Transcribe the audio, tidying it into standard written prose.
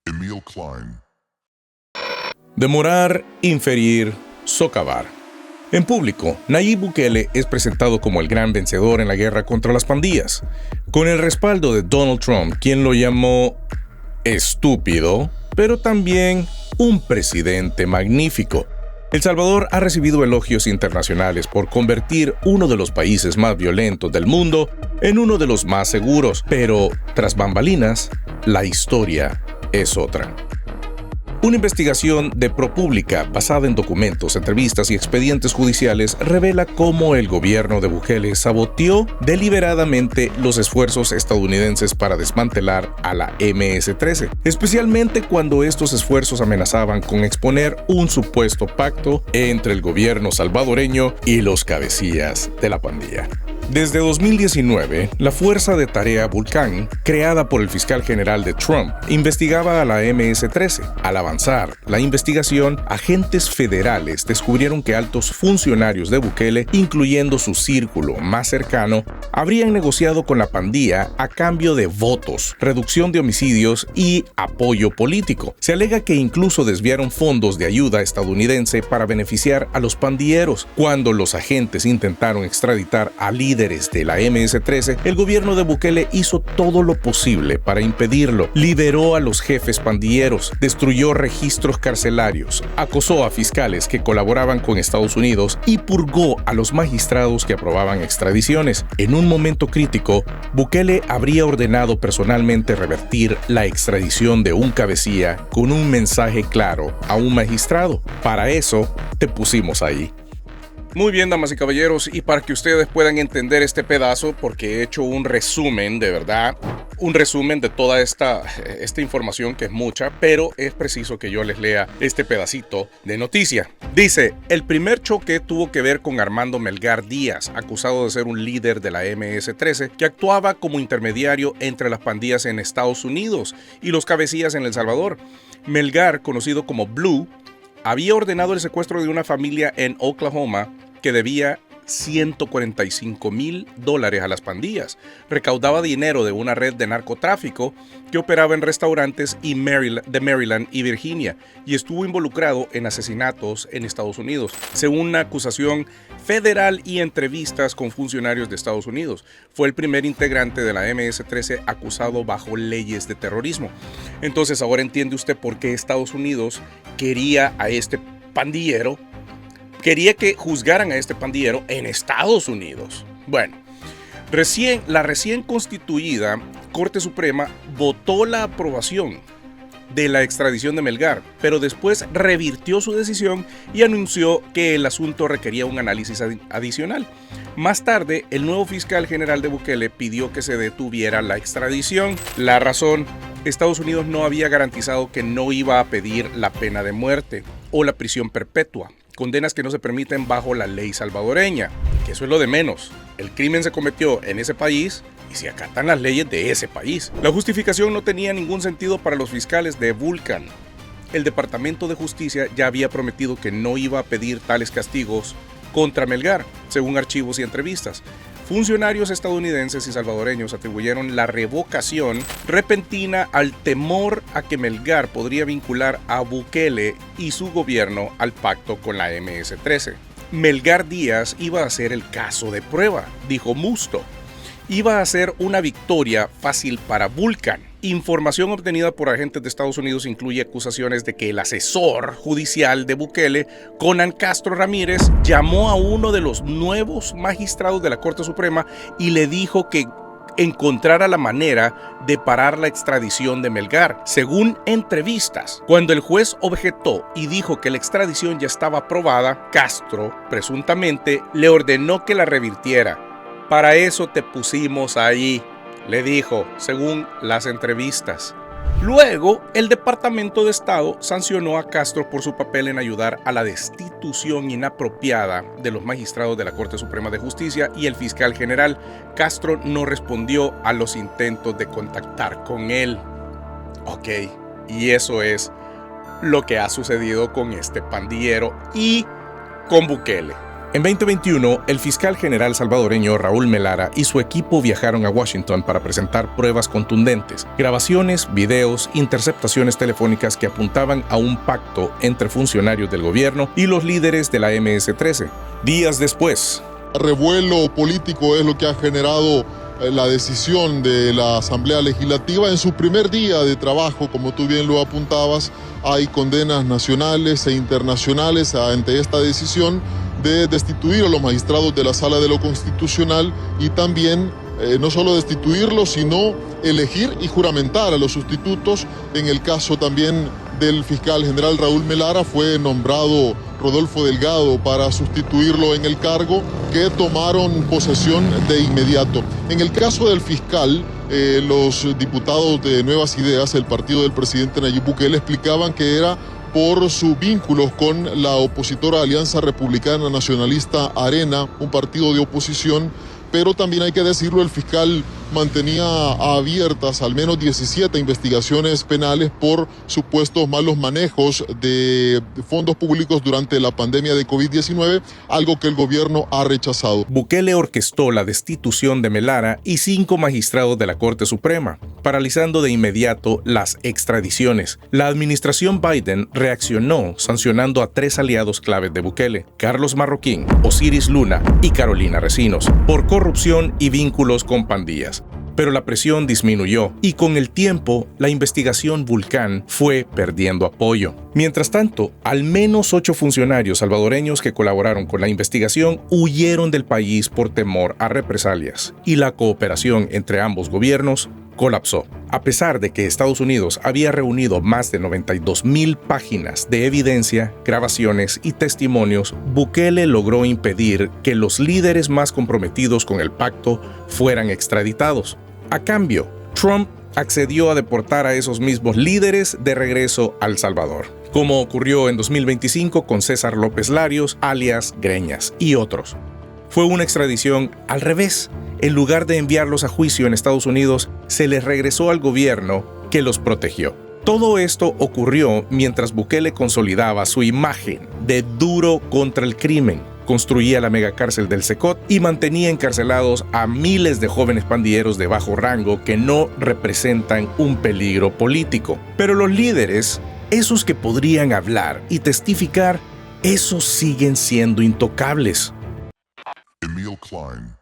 Emil Klein. Demorar, inferir, socavar. En público, Nayib Bukele es presentado como el gran vencedor en la guerra contra las pandillas, con el respaldo de Donald Trump, quien lo llamó estúpido, pero también un presidente magnífico. El Salvador ha recibido elogios internacionales por convertir uno de los países más violentos del mundo en uno de los más seguros, pero tras bambalinas, la historia es otra. Una investigación de ProPublica basada en documentos, entrevistas y expedientes judiciales revela cómo el gobierno de Bukele saboteó deliberadamente los esfuerzos estadounidenses para desmantelar a la MS-13, especialmente cuando estos esfuerzos amenazaban con exponer un supuesto pacto entre el gobierno salvadoreño y los cabecillas de la pandilla. Desde 2019, la Fuerza de Tarea Vulcán, creada por el fiscal general de Trump, investigaba a la MS-13. Al avanzar la investigación, agentes federales descubrieron que altos funcionarios de Bukele, incluyendo su círculo más cercano, habrían negociado con la pandilla a cambio de votos, reducción de homicidios y apoyo político. Se alega que incluso desviaron fondos de ayuda estadounidense para beneficiar a los pandilleros. Cuando los agentes intentaron extraditar a líderes de la MS-13, el gobierno de Bukele hizo todo lo posible para impedirlo. Liberó a los jefes pandilleros, destruyó registros carcelarios, acosó a fiscales que colaboraban con Estados Unidos y purgó a los magistrados que aprobaban extradiciones. En un momento crítico, Bukele habría ordenado personalmente revertir la extradición de un cabecilla con un mensaje claro a un magistrado. Para eso te pusimos ahí. Muy bien, damas y caballeros, y para que ustedes puedan entender este pedazo, porque he hecho un resumen, de verdad, un resumen de toda esta información, que es mucha, pero es preciso que yo les lea este pedacito de noticia. Dice, el primer choque tuvo que ver con Armando Melgar Díaz, acusado de ser un líder de la MS-13, que actuaba como intermediario entre las pandillas en Estados Unidos y los cabecillas en El Salvador. Melgar, conocido como Blue, había ordenado el secuestro de una familia en Oklahoma que debía $145,000 a las pandillas. Recaudaba dinero de una red de narcotráfico que operaba en restaurantes de Maryland y Virginia y estuvo involucrado en asesinatos en Estados Unidos, según una acusación federal y entrevistas con funcionarios de Estados Unidos. Fue el primer integrante de la MS-13 acusado bajo leyes de terrorismo. Entonces ahora entiende usted por qué Estados Unidos quería a este pandillero. Quería que juzgaran a este pandillero en Estados Unidos. Bueno, la recién constituida Corte Suprema votó la aprobación de la extradición de Melgar, pero después revirtió su decisión y anunció que el asunto requería un análisis adicional. Más tarde, el nuevo fiscal general de Bukele pidió que se detuviera la extradición. La razón: Estados Unidos no había garantizado que no iba a pedir la pena de muerte o la prisión perpetua, condenas que no se permiten bajo la ley salvadoreña, que eso es lo de menos. El crimen se cometió en ese país y se acatan las leyes de ese país. La justificación no tenía ningún sentido para los fiscales de Vulcan. El Departamento de Justicia ya había prometido que no iba a pedir tales castigos contra Melgar, según archivos y entrevistas. Funcionarios estadounidenses y salvadoreños atribuyeron la revocación repentina al temor a que Melgar podría vincular a Bukele y su gobierno al pacto con la MS-13. Melgar Díaz iba a ser el caso de prueba, dijo Musto. Iba a ser una victoria fácil para Vulcan. Información obtenida por agentes de Estados Unidos incluye acusaciones de que el asesor judicial de Bukele, Conan Castro Ramírez, llamó a uno de los nuevos magistrados de la Corte Suprema y le dijo que encontrara la manera de parar la extradición de Melgar. Según entrevistas, cuando el juez objetó y dijo que la extradición ya estaba aprobada, Castro, presuntamente, le ordenó que la revirtiera. Para eso te pusimos ahí, le dijo, según las entrevistas. Luego, el Departamento de Estado sancionó a Castro por su papel en ayudar a la destitución inapropiada de los magistrados de la Corte Suprema de Justicia y el fiscal general. Castro no respondió a los intentos de contactar con él. Ok, y eso es lo que ha sucedido con este pandillero y con Bukele. En 2021, el fiscal general salvadoreño Raúl Melara y su equipo viajaron a Washington para presentar pruebas contundentes, grabaciones, videos, interceptaciones telefónicas que apuntaban a un pacto entre funcionarios del gobierno y los líderes de la MS-13. Días después, revuelo político es lo que ha generado la decisión de la Asamblea Legislativa. En su primer día de trabajo, como tú bien lo apuntabas, hay condenas nacionales e internacionales ante esta decisión de destituir a los magistrados de la Sala de lo Constitucional y también no solo destituirlos, sino elegir y juramentar a los sustitutos. En el caso también del fiscal general Raúl Melara, fue nombrado Rodolfo Delgado para sustituirlo en el cargo, que tomaron posesión de inmediato. En el caso del fiscal, los diputados de Nuevas Ideas, el partido del presidente Nayib Bukele, explicaban que era por sus vínculos con la opositora Alianza Republicana Nacionalista Arena, un partido de oposición. Pero también hay que decirlo, el fiscal mantenía abiertas al menos 17 investigaciones penales por supuestos malos manejos de fondos públicos durante la pandemia de COVID-19, algo que el gobierno ha rechazado. Bukele orquestó la destitución de Melara y 5 magistrados de la Corte Suprema, paralizando de inmediato las extradiciones. La administración Biden reaccionó sancionando a 3 aliados claves de Bukele: Carlos Marroquín, Osiris Luna y Carolina Recinos, por corrupción y vínculos con pandillas. Pero la presión disminuyó y con el tiempo la investigación Vulcán fue perdiendo apoyo. Mientras tanto, al menos 8 funcionarios salvadoreños que colaboraron con la investigación huyeron del país por temor a represalias, y la cooperación entre ambos gobiernos colapsó. A pesar de que Estados Unidos había reunido más de 92,000 páginas de evidencia, grabaciones y testimonios, Bukele logró impedir que los líderes más comprometidos con el pacto fueran extraditados. A cambio, Trump accedió a deportar a esos mismos líderes de regreso a El Salvador, como ocurrió en 2025 con César López Larios, alias Greñas, y otros. Fue una extradición al revés. En lugar de enviarlos a juicio en Estados Unidos, se les regresó al gobierno que los protegió. Todo esto ocurrió mientras Bukele consolidaba su imagen de duro contra el crimen, construía la megacárcel del Secot y mantenía encarcelados a miles de jóvenes pandilleros de bajo rango que no representan un peligro político. Pero los líderes, esos que podrían hablar y testificar, esos siguen siendo intocables. Emil Klein.